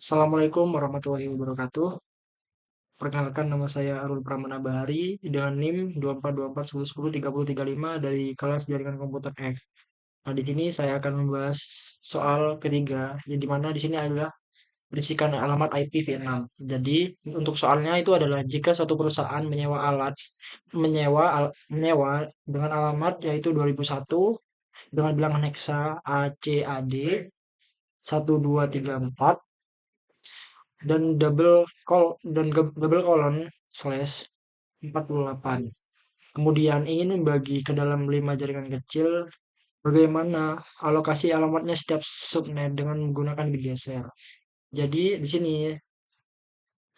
Assalamualaikum warahmatullahi wabarakatuh. Perkenalkan nama saya Arul Pramana Bahari dengan NIM 242410103035 dari kelas Jaringan Komputer F. Nah, di sini saya akan membahas soal ketiga, di mana di sini adalah berisikan alamat IPv6. Jadi, untuk soalnya itu adalah jika suatu perusahaan menyewa dengan alamat yaitu 2001 dengan bilangan heksa ACAD 1234 double colon slash 48. Kemudian ingin membagi ke dalam 5 jaringan kecil, bagaimana alokasi alamatnya setiap subnet dengan menggunakan digeser. Jadi di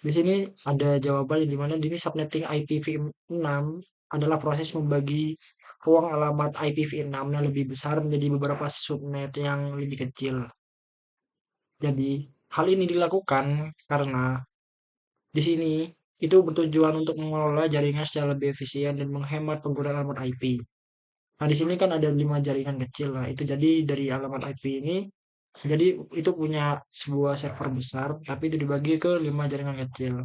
sini ada jawabannya di mana ini subnetting IPv6 adalah proses membagi ruang alamat IPv6 yang lebih besar menjadi beberapa subnet yang lebih kecil. Jadi hal ini dilakukan karena di sini itu bertujuan untuk mengelola jaringan secara lebih efisien dan menghemat penggunaan alamat IP. Nah, di sini kan ada 5 jaringan kecil. Nah, itu jadi dari alamat IP ini, jadi itu punya sebuah server besar, tapi itu dibagi ke 5 jaringan kecil.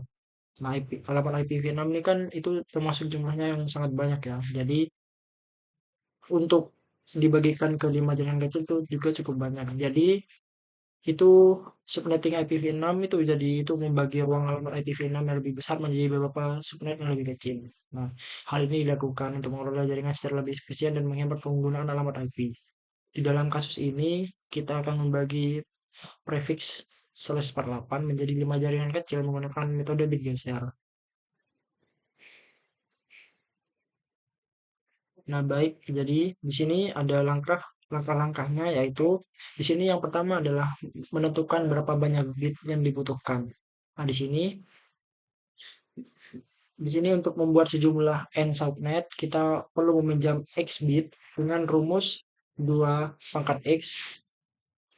Nah, alamat IPv6 ini kan itu termasuk jumlahnya yang sangat banyak ya. Jadi untuk dibagikan ke 5 jaringan kecil itu juga cukup banyak. Jadi itu subnetting IPv6 itu jadi itu membagi ruang alamat IPv6 yang lebih besar menjadi beberapa subnet yang lebih kecil. Nah, hal ini dilakukan untuk mengelola jaringan secara lebih efisien dan menghemat penggunaan alamat IP. Di dalam kasus ini, kita akan membagi prefix /48 menjadi 5 jaringan kecil menggunakan metode bit geser. Nah, baik. Jadi di sini ada langkah-langkahnya yaitu di sini yang pertama adalah menentukan berapa banyak bit yang dibutuhkan. Nah, di sini untuk membuat sejumlah n subnet kita perlu meminjam x bit dengan rumus 2 pangkat x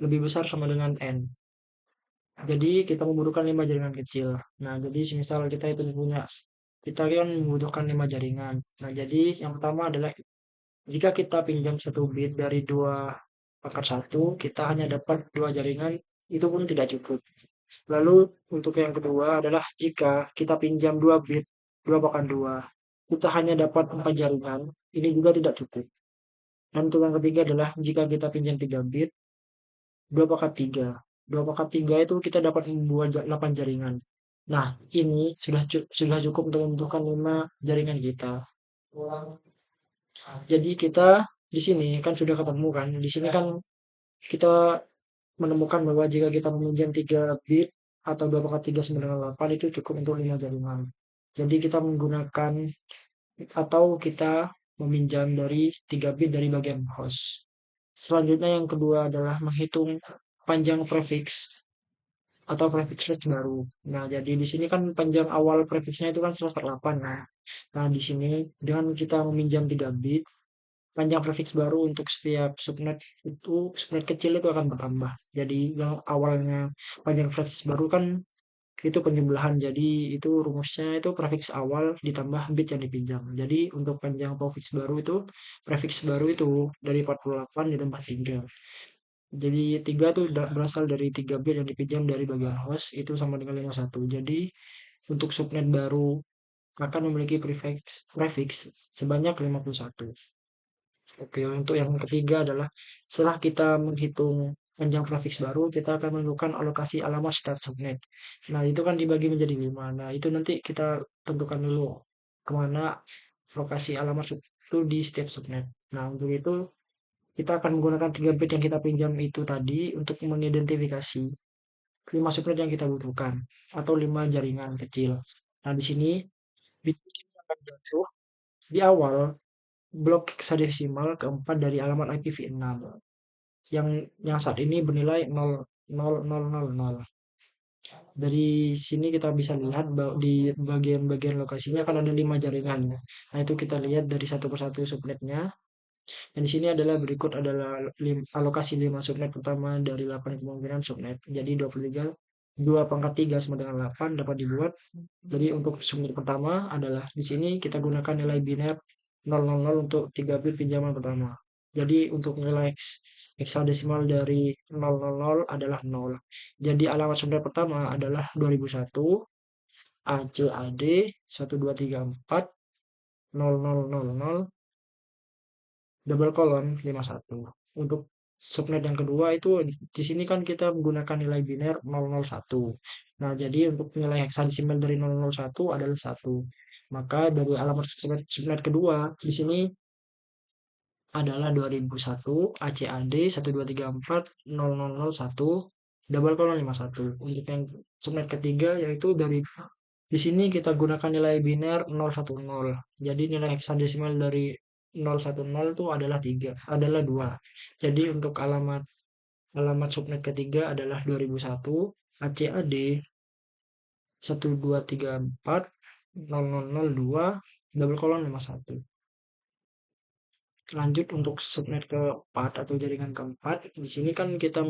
lebih besar sama dengan n. Jadi kita membutuhkan 5 jaringan kecil. Nah, jadi semisal kita kan membutuhkan 5 jaringan. Nah, jadi yang pertama adalah jika kita pinjam 1 bit dari 2 pangkat 1, kita hanya dapat 2 jaringan, itu pun tidak cukup. Lalu untuk yang kedua adalah jika kita pinjam 2 bit 2/2, kita hanya dapat 4 jaringan, ini juga tidak cukup. Dan untuk yang ketiga adalah jika kita pinjam 3 bit 2/3. 2/3 itu kita dapat membuat 8 jaringan. Nah, ini sudah cukup untuk membutuhkan 5 jaringan kita. Jadi kita di sini kan sudah ketemu kan. Di sini kan kita menemukan bahwa jika kita meminjam 3 bit atau 2/3 sama dengan 8 itu cukup untuk 5 jaringan. Jadi kita menggunakan atau kita meminjam dari 3 bit dari bagian host. Selanjutnya yang kedua adalah menghitung panjang prefix atau prefix range baru. Nah, jadi di sini kan panjang awal prefixnya itu kan 148. Nah, di sini dengan kita meminjam 3 bit, panjang prefix baru untuk setiap subnet kecil itu akan bertambah. Jadi yang awalnya panjang prefix baru kan itu penjumlahan. Jadi itu rumusnya itu prefix awal ditambah bit yang dipinjam. Jadi untuk panjang prefix baru itu dari 48 jadi 43. Jadi 3 itu berasal dari 3 bit yang dipinjam dari bagian host itu sama dengan 51. Jadi untuk subnet baru akan memiliki prefix sebanyak 51. Oke, untuk yang ketiga adalah setelah kita menghitung panjang prefix baru, kita akan menentukan alokasi alamat setiap subnet. Nah, itu kan dibagi menjadi 5. Nah, itu nanti kita tentukan dulu kemana lokasi alamat itu di setiap subnet. Nah, untuk itu kita akan menggunakan 3 bit yang kita pinjam itu tadi untuk mengidentifikasi 5 subnet yang kita butuhkan atau 5 jaringan kecil. Nah, di sini bit ini akan jatuh di awal blok heksadesimal keempat dari alamat IPv6 yang saat ini bernilai 00000. Dari sini kita bisa lihat bahwa di bagian-bagian lokasinya kan ada 5 jaringan. Nah, itu kita lihat dari satu persatu subnetnya. Dan di sini adalah alokasi 5 subnet pertama dari 8 kemungkinan subnet. Jadi 23 2/3 sama dengan 8 dapat dibuat. Jadi untuk subnet pertama adalah di sini kita gunakan nilai biner 000 untuk 3 bit pinjaman pertama. Jadi untuk nilai heksadesimal dari 000 adalah 0. Jadi alamat subnet pertama adalah 2001 ACAD 1234 0000 double colon 51. Untuk subnet yang kedua itu di sini kan kita menggunakan nilai biner 001. Nah, jadi untuk nilai heksadesimal dari 001 adalah 1. Maka dari alamat subnet kedua di sini adalah 2001 ACAD 1234 0001 double colon 51. Untuk yang subnet ketiga yaitu dari di sini kita gunakan nilai biner 010. Jadi nilai heksadesimal dari 010 itu adalah 3, adalah 2. Jadi untuk alamat alamat subnet ketiga adalah 2001 ACAD 1234 0002 double colon 51. Lanjut untuk subnet keempat atau jaringan keempat, di sini kan kita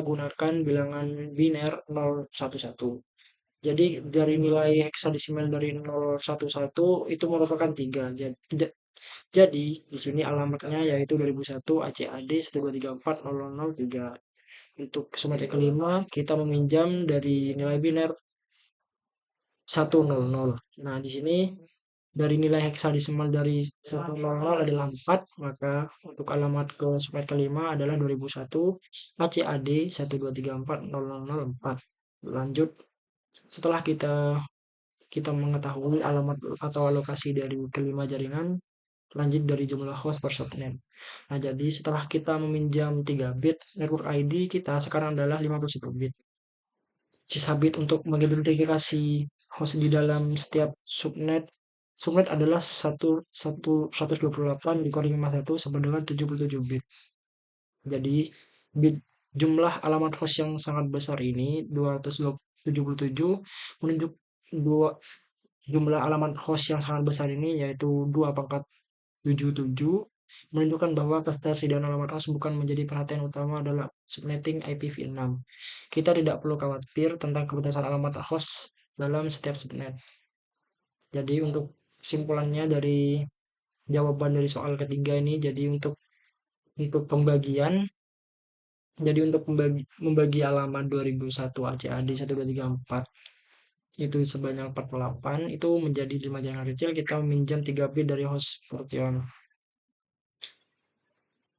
gunakan bilangan biner 011. Jadi dari nilai heksadesimal dari 011 itu merupakan 3. Jadi di sini alamatnya yaitu 2001 ACAD 1234 0003. Untuk subnet yang kelima kita meminjam dari nilai biner 100. Nah, di sini dari nilai heksadesimal dari 100 adalah 4, maka untuk alamat ke subnet kelima adalah 2001 ACAD 1234 0004. Lanjut, setelah kita kita mengetahui alamat atau alokasi dari kelima jaringan, lanjut dari jumlah host per subnet. Nah, jadi setelah kita meminjam 3 bit, network ID kita sekarang adalah 51 bit. Sisa bit untuk mengidentifikasi host di dalam setiap subnet. Subnet adalah 128 dikurangi 51 sama dengan 77 bit. Jadi bit jumlah alamat host yang sangat besar ini 277 menunjuk dua jumlah alamat host yang sangat besar ini yaitu 2 pangkat 77 menunjukkan bahwa ketersediaan alamat host bukan menjadi perhatian utama dalam subnetting IPv6. Kita tidak perlu khawatir tentang kebenaran alamat host dalam setiap subnet. Jadi untuk kesimpulannya dari jawaban dari soal ketiga ini, jadi untuk pembagian, jadi untuk membagi alamat 2001 ACAD 1234 itu sebanyak 48 itu menjadi 5 jaringan kecil, kita meminjam 3 bit dari host Fortune.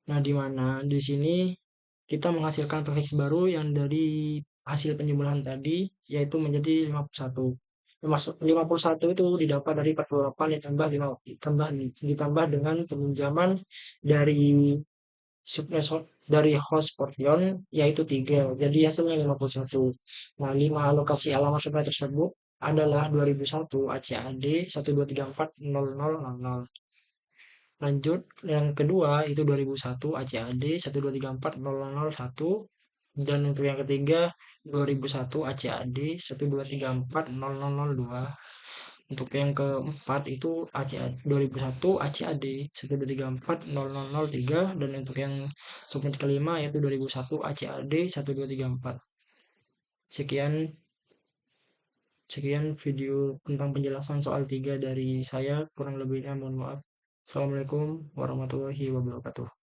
Nah, di mana di sini kita menghasilkan prefix baru yang dari hasil penjumlahan tadi yaitu menjadi 51. Masuk 51 itu didapat dari 48 ditambah dengan peminjaman dari subnet dari host Portion yaitu 3. Jadi hasilnya 51. Nah, 5 alokasi alamat subnet tersebut adalah 2001 ACAD 1234 0000. Lanjut yang kedua itu 2001 ACAD 1234 0001 dan untuk yang ketiga 2001 ACAD 1234 0002. Untuk yang keempat itu ACAD 2001 ACAD 1234 0003 dan untuk yang subnet kelima yaitu 2001 ACAD 1234. Sekian sekian video tentang penjelasan soal 3 dari saya, kurang lebihnya mohon maaf. Assalamualaikum warahmatullahi wabarakatuh.